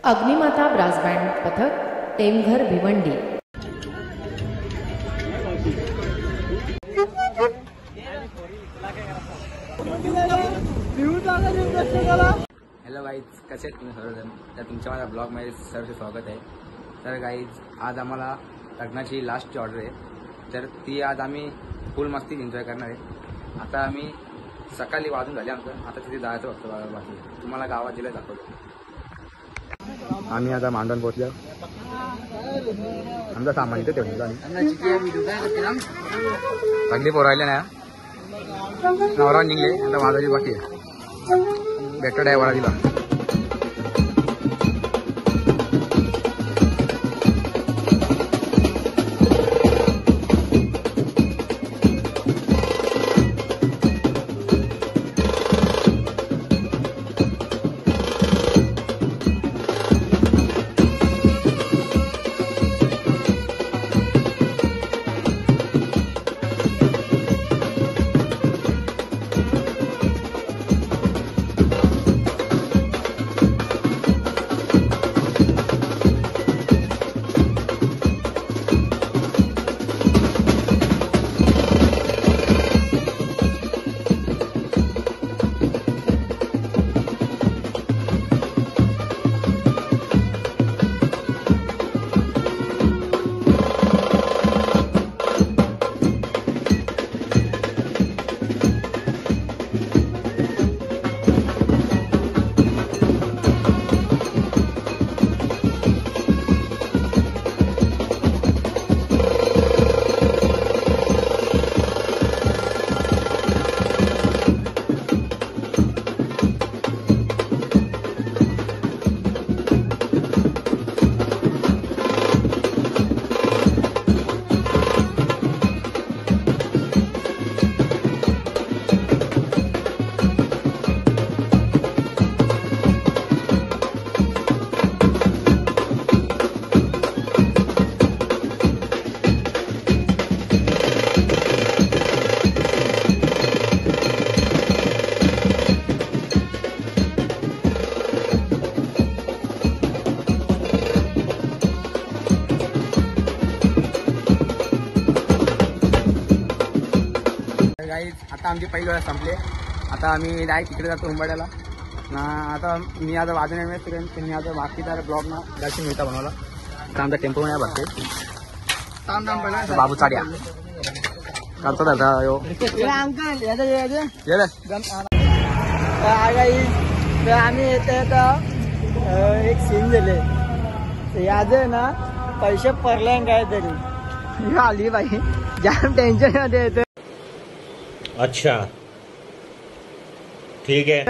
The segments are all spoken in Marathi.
अग्निमाता ब्रास बँड पथक टेमघर भिवंडी। हॅलो गाईज, कसे आहेत तुम्ही सर्वजण? तर तुमच्या माझ्या ब्लॉगमध्ये सर्वचे स्वागत आहे। तर गाईज, आज आम्हाला लग्नाची लास्टची ऑर्डर आहे, तर ती आज आम्ही फुल मस्ती एन्जॉय करणार आहे। आता आम्ही सकाळी वाजून झाले आमचं, आता तिथे जायचं होतं बाकी तुम्हाला गावात जिल्ह्यात दाखवतो। आम्ही आता मांडण पोहोचलो, आमचा सामान इथे ठेवलं सगळी पोरायले ना नवरा निघले, आता वाजायची बाकी आहे। भेटत आहे वडा दिला। आता आमची पहिली वेळा संपले, आता आम्ही डायरेक्ट तिकडे जातो उंबाड्याला ना। आता मी आता वाजून येणार त्यांनी आता बाकीचा ब्लॉग ना दर्शन मिळता बनवला। आता आमचा टेम्पो नाही भरते बाबू चाड्या करतो दादा यो आम्ही येते एक सीन दिले याद आहे ना, पैसे पडले काय तरी आली बाई जाम टेन्शन मध्ये येते। अच्छा ठीक आहे।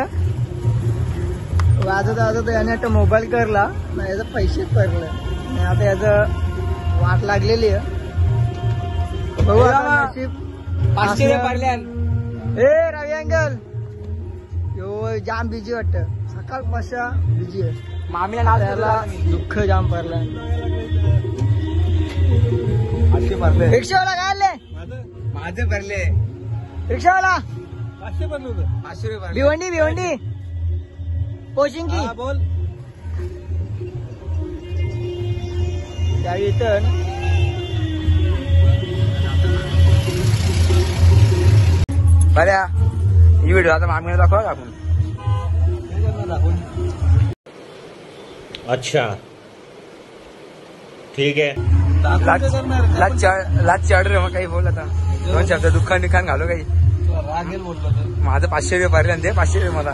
वाजत वाजत याने आता मोबाईल करला ना, याचं पैसे पडले आणि आता याचं वाट लागलेली आहे। बघू आता नशीब 500 रुपये पडले। ए रवी अंकल यो जाम बिजी वाटत, सकाळपासून बिजी आहे। मामीला नाव त्याला दुःख जाम पडलं। रिक्षावाला काय आले? माझे भरले रिक्षावाला 500 रुपये भिवंडी भिवंडी पोचिंग की बोल रिटर्न बऱ्या ही व्हिडिओ आता मागणी दाखवा आपण। अच्छा ठीक आहे। लाच ऑर्डर मग काही बोल आता दोन शब्द दुकान निकान घालो काही माझं 500 रुपये भरले ते 500 रुपये मला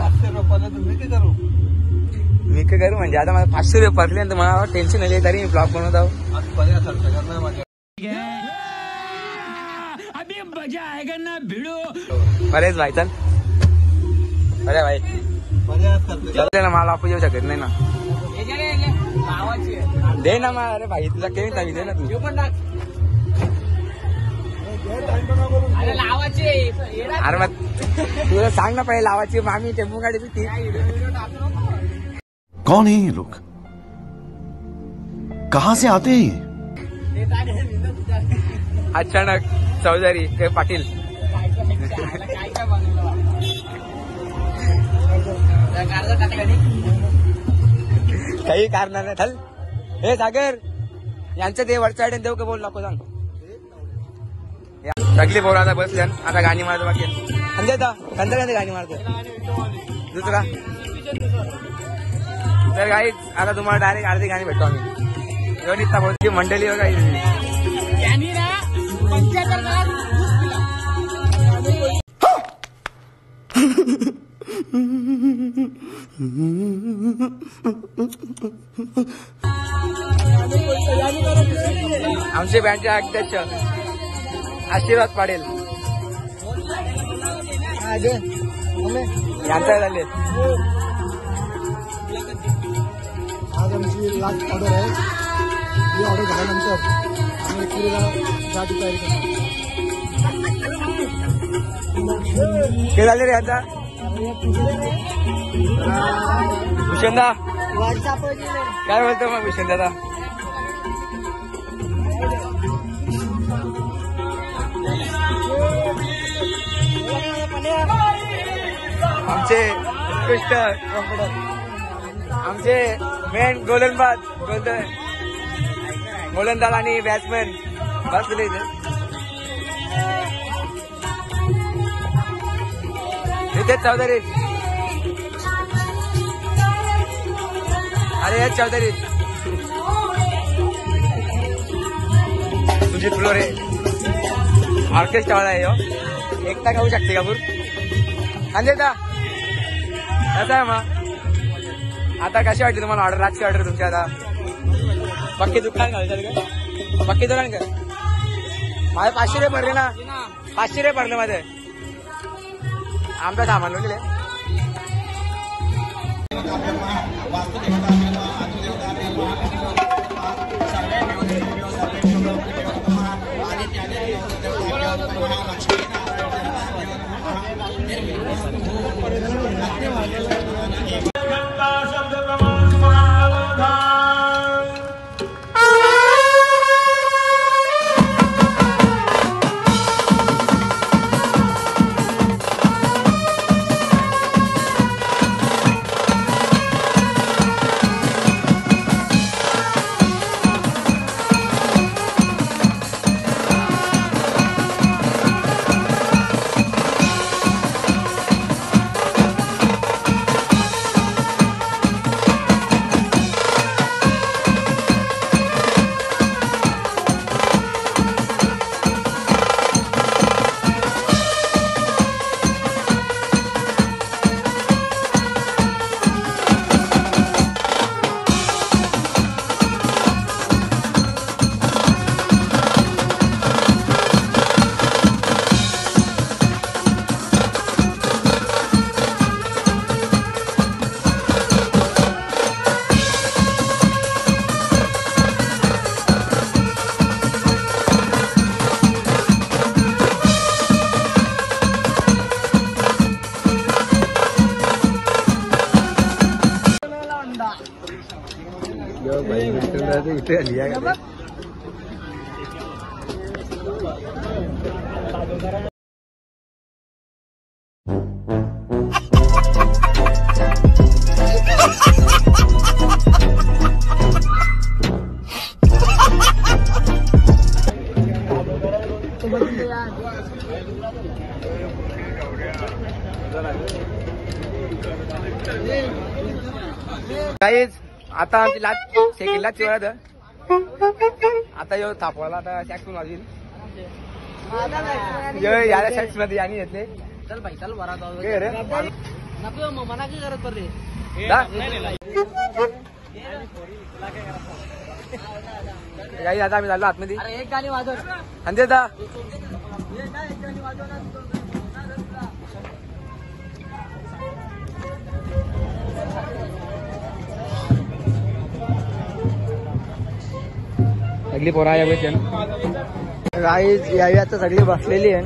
मी काय करू म्हणजे आता मला 500 रुपये भरले तर मला टेन्शन आले तरी मी ब्लॉग बनवत आहो। बरेच भाई चल बरे भाई चल ना, मला आपण येऊ शकत नाही ना, दे ना मला। अरे भाई तुझा केवी चावी दे ना तू अरे मग तुला सांग ना पहिले लावायची। मामी टेम्पो गाडी ती कौन है ये लोग, कहाँ से आते हैं? अचानक चौधरी ते पाटील काही काही कारण नाही चल. हे सागर यांचं ते वरच्या साईड देऊ का बोल नको सांग. सगळी पोरं आता बसल्या आता गाणी मारतो बाकी म्हणजे कंदर गाणी मारतो दुसरा. तर काही आता तुम्हाला डायरेक्ट अर्धी गाणी भेटतो आम्ही मंडळी वगैरे. आमचे बँडचे अध्यक्ष आशीर्वाद पाडेल यांचा झाले. आज आमची लास्ट ऑर्डर आहे. ही ऑर्डर झाल्यानंतर आम्ही खिरीला जायची तयारी करतो. काय झाले रे आता भूषणदा काय बोलतो मग भूषण दादा. आमचे उत्कृष्ट आमचे मेन गोलंदाज गोलंदाज आणि बॅट्समॅन बसले इथे चौधरी. अरे चौधरी तुझी फ्लोरे ऑर्केस्ट्रावाला आहे एकटा खाऊ शकते का पूर अंजेता कसं आहे मग. आता कशी वाटली तुम्हाला ऑर्डर रातची ऑर्डर तुमची आता पक्की दुकान का पक्की दुकान का माझे 500 रुपये भरले ना 500 रुपये भरले माझे आमचा सामान गेले. इथे लिया काहीच आता आमची लाच वेळात आता येऊ थापवायला आता सॅक्स वाजवील याला सॅक्स मध्ये आणि येतले चल भाई चल बरा नको मना की गरज पडते काही आता आम्ही झालो आतमध्ये एक गाणी वाजव अंधे दा सगळी पोरा गाईज यावी आता सगळी बसलेली आहे.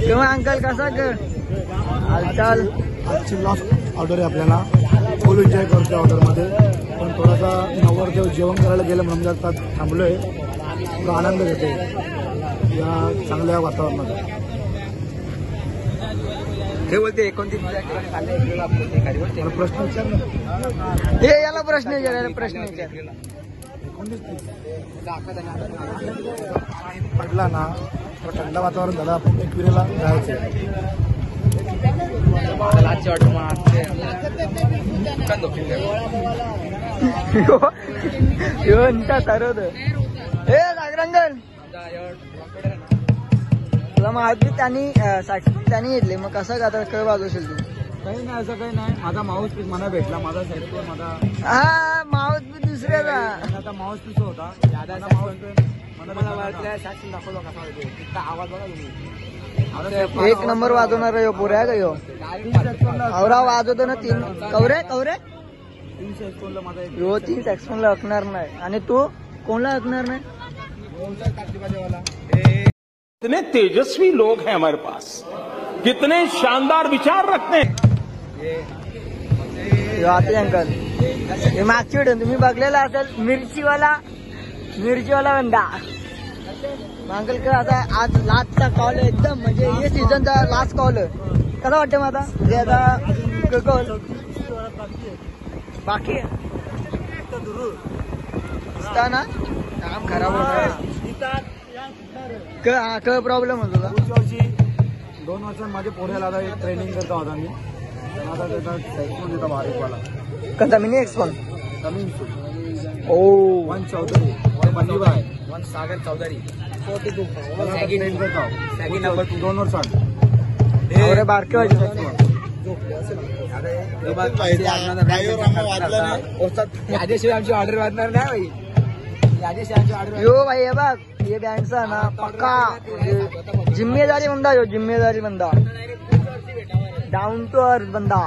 किंवा अंकल कसा कर हालचाल. आजची लास्ट ऑर्डर आहे आपल्याला. फुल एन्जॉय करतो ऑर्डरमध्ये पण थोडासा नवरदेव जेवण करायला गेलं म्हणून आता थांबलोय. थोडा आनंद घेतो या चांगल्या वातावरणात. ते बोलते 29 प्रश्न विचार ना. हे याला प्रश्न विचार, याला प्रश्न विचार. पडला ना तर थंड वातावरण झालं, आपण एकविरेला जायचं. हे जागरंगन तुला माहिती त्यांनी घेतले, मग कसं आता काय वाजवशील तू? काही नाही, असं काही नाही. माझा माऊस पीस मला भेटला, माझा सेटफोन माझा. हा माऊस पीस दुसऱ्याचा. आता माऊस पीस होता आवाज बघा. एक नंबर वाजवणार आहे पुऱ्या का यो. औरा वाजवतो ना 3 कवरे कवरे 3 सेटफोनला माझा एक यो 3 सॅक्सफोनला ऐकणार नाही. आणि तू कोणला ऐकणार नाही? कितने तेजस्वी लोग हैं हमारे पास, कितने शानदार विचार रखते हैं. आते अंकल हे मागची व्हिडिओ तुम्ही बघलेला असेल, मिरचीवाला बंदा. अंकल का आता आज लास्टचा कॉल आहे एकदम, म्हणजे हे सीझनचा लास्ट कॉल आहे. कसं वाटतं मग आता? म्हणजे आता कॉल बाकी ना काम खराब होणार. क प्रॉब्लेम होतो का? पुढच्या वर्षी 2 वर्षांत माझे पोऱ्याला आता ट्रेनिंग करता होता मी. आता त्याचा सेटफोन देता बारीकवाला कोणता मिनी एक्सफोन? कमिंग ओ 1 चौधरी बंदीबाई 1 सागर चौधरी 42 ट्रेन करता सॅगी नंबर 2 वर्षांत. अरे बारके वाजले याच्याशिवाय आमची ऑर्डर वाजणार नाही भाई. याच्याशिवाय आमची ऑर्डर यो भाई हे बघ, ये बँडचा ना पक्का जिम्मेदारी बंदा, यो जिम्मेदारी बंदा, डाऊन टू अर्थ बंदा.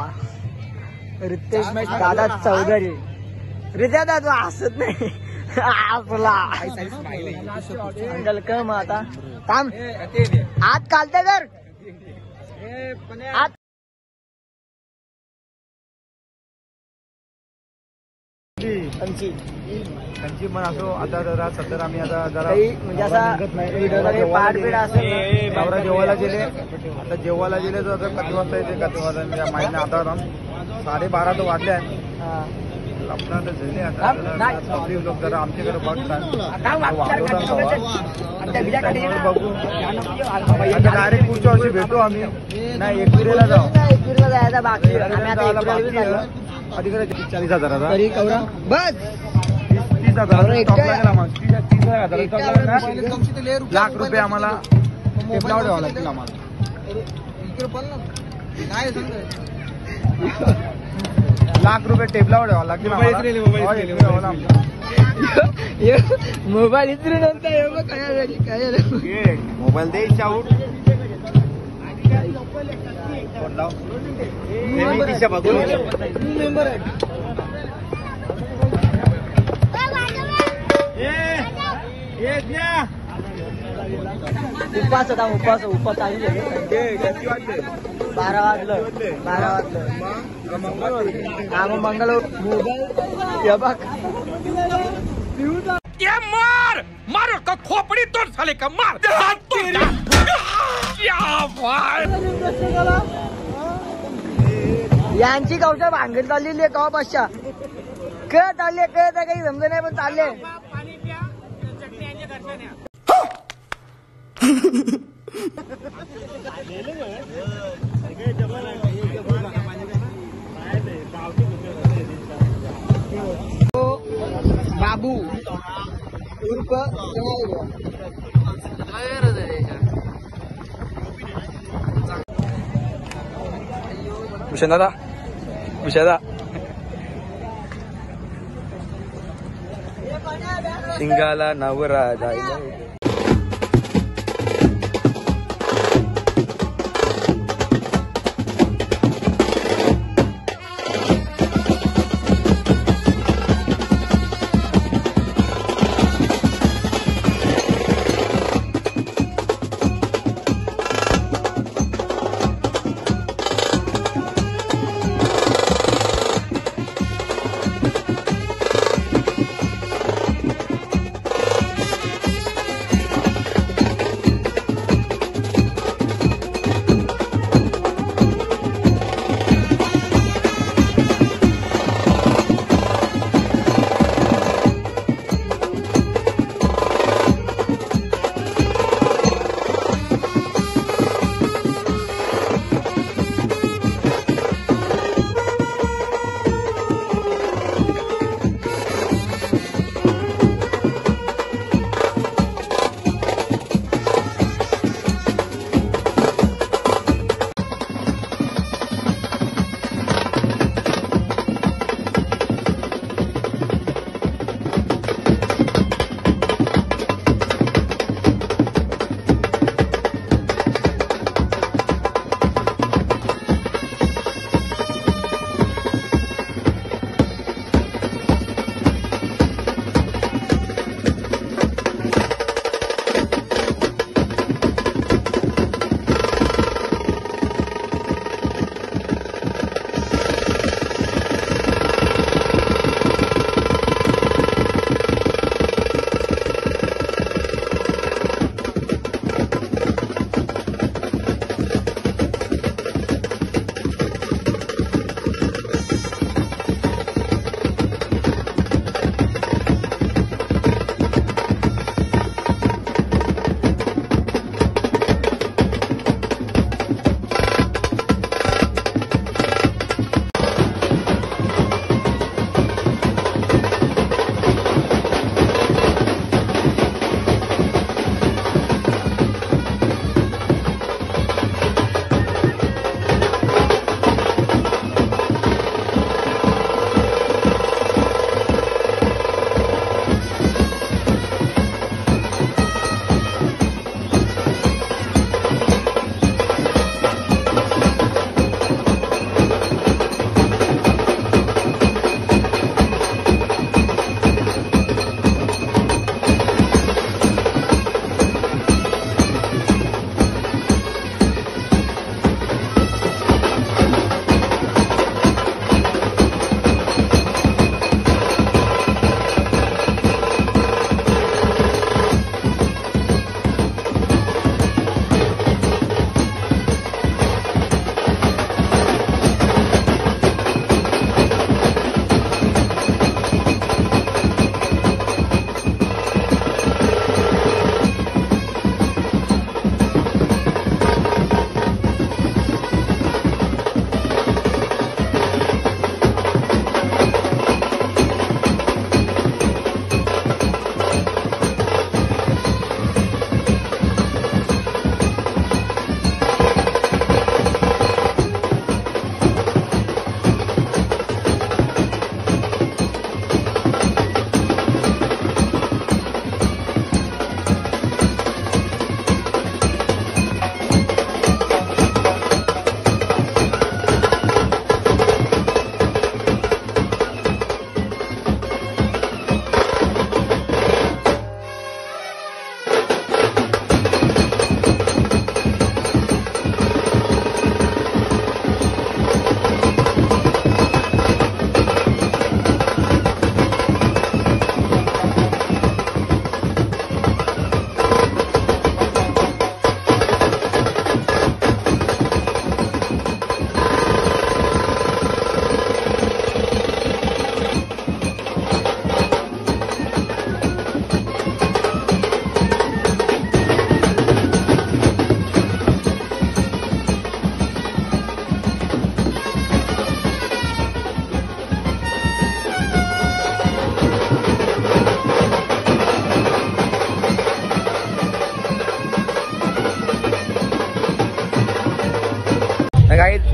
रितेश दादा चौधरी. रित्या दादा हसत नाही आपला अंकल का. मग आता थांब आत कालते कर आत. त्यांची पण असो. आता जरा सध्या आम्ही आता जरा म्हणजे असा व्हिडिओला काही पाठ बीड असेल ना. नवरा जेवायला गेले, आता जेवायला गेले तर किती वाजता येते, किती वाजता माहिती नाही. आता 12:30 तर वाजले आहेत. आपला तर झाले आता पब्लिक लोक जरा आमच्याकडे बघतात, बघू. आता डायरेक्ट पुढच्या वर्षी भेटू आम्ही. नाही एकविरेला जाऊ. एकविरीला जायचा बाकी. आम्ही आता एकविरीला चाललो. अधिकारी 40,000 तरी कवरा बस 30,000 लाख रुपये आम्हाला टेबलावर द्यावं लागतील आम्हाला. लाख रुपये टेबलावर द्यावं लागतील आम्हाला. मोबाईल इतरी नव्हता काय मोबाईल दे शाहूर. मेंबर आहे. उपास होता, उपास चालू आहे. 12 वाजलं. हा मग मंगळ मोबाईल बघ. मार का खोपड़ी तोड़ साले का मार. यांची कवशा भांगड चाललेली आहे का पाशा. कळत चालले, कळत काही समज नाही पण चालले. बाबू उर्फ विशादा सिंगाला नवरा जायला.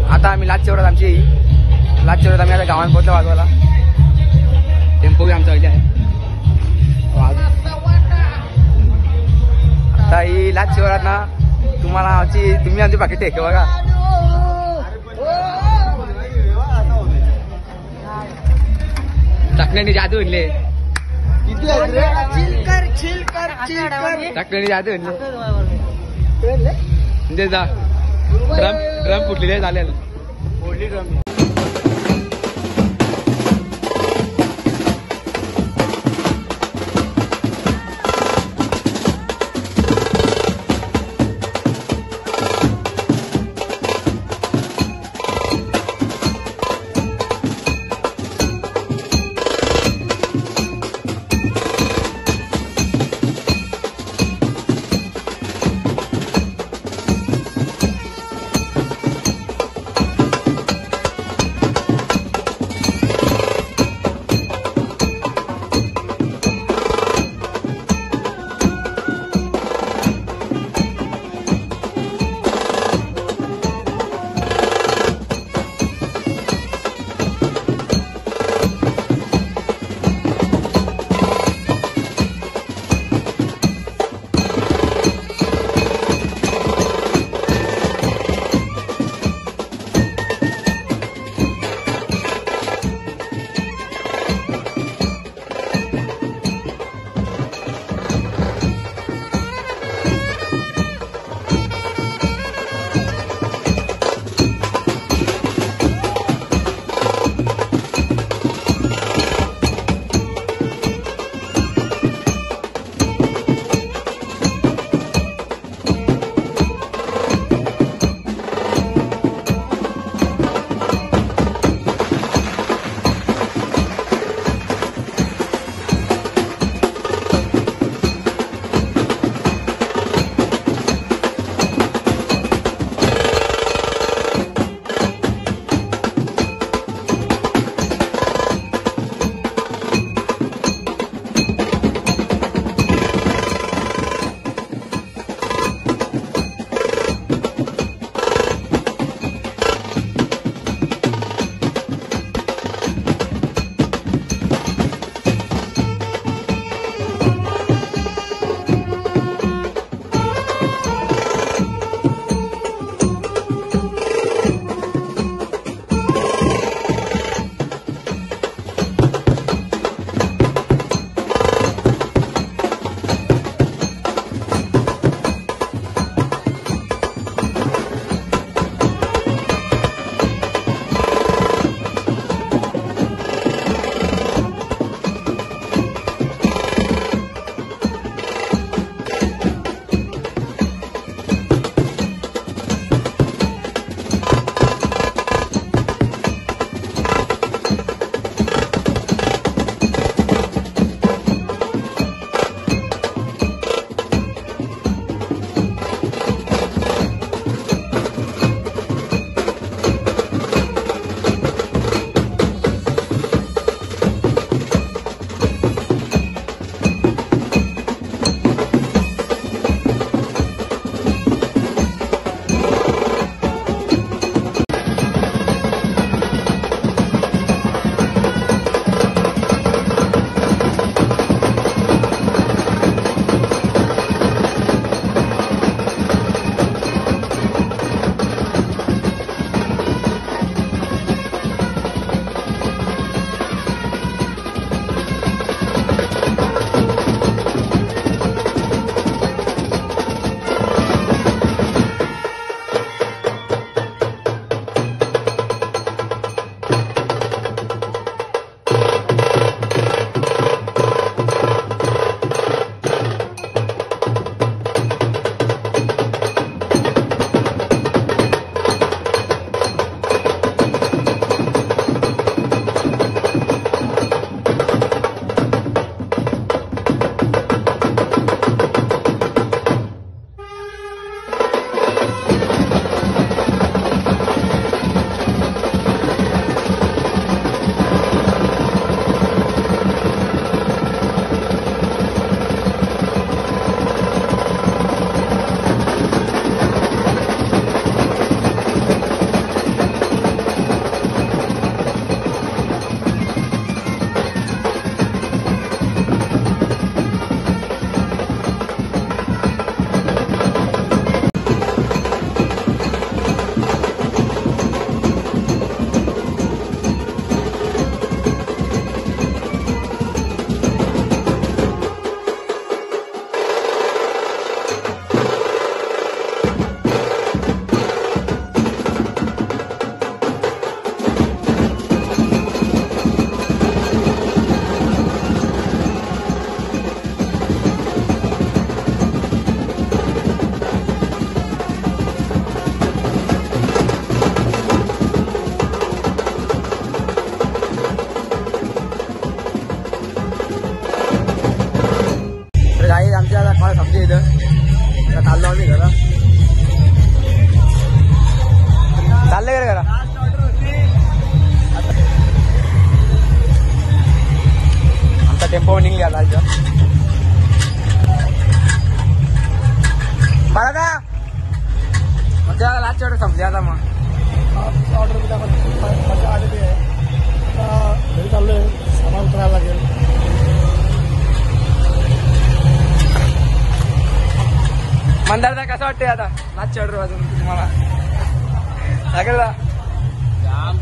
आता आम्ही लाचेवरात आमची आम्ही आता गावात पोहोचलो वाजवायला. टेम्पो बी आमचा इथे आहे. आता ही लाचेवरात ना तुम्हाला तुम्ही आमची पाकिट टेक बघा. टाकण्याने जादू आणले. टाकण्याने जादू आणले. जा ड्रम फुटलेले झालेलं. मागच्या लास्ट ऑर्डर संपली आता मग ऑर्डर मध्ये आम्हाला मजा आलेली आहे. आता घरी चाललोय, सामान उतरायला लागेल. मंदारचा कसं वाटतंय आता लास्ट ऑर्डर वाजून तुम्हाला लागेल ना? जाम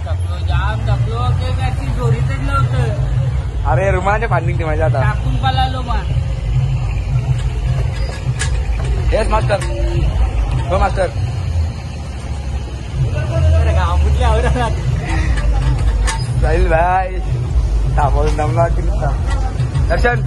टाकलो ते त्याची जोरीच नव्हतं. अरे रुमालाचे फांडिंग ती माझ्या आता टाकून पळालो मग. Yes master. हो मास्टर. साहिल भाई थांबवून दमला दर्शन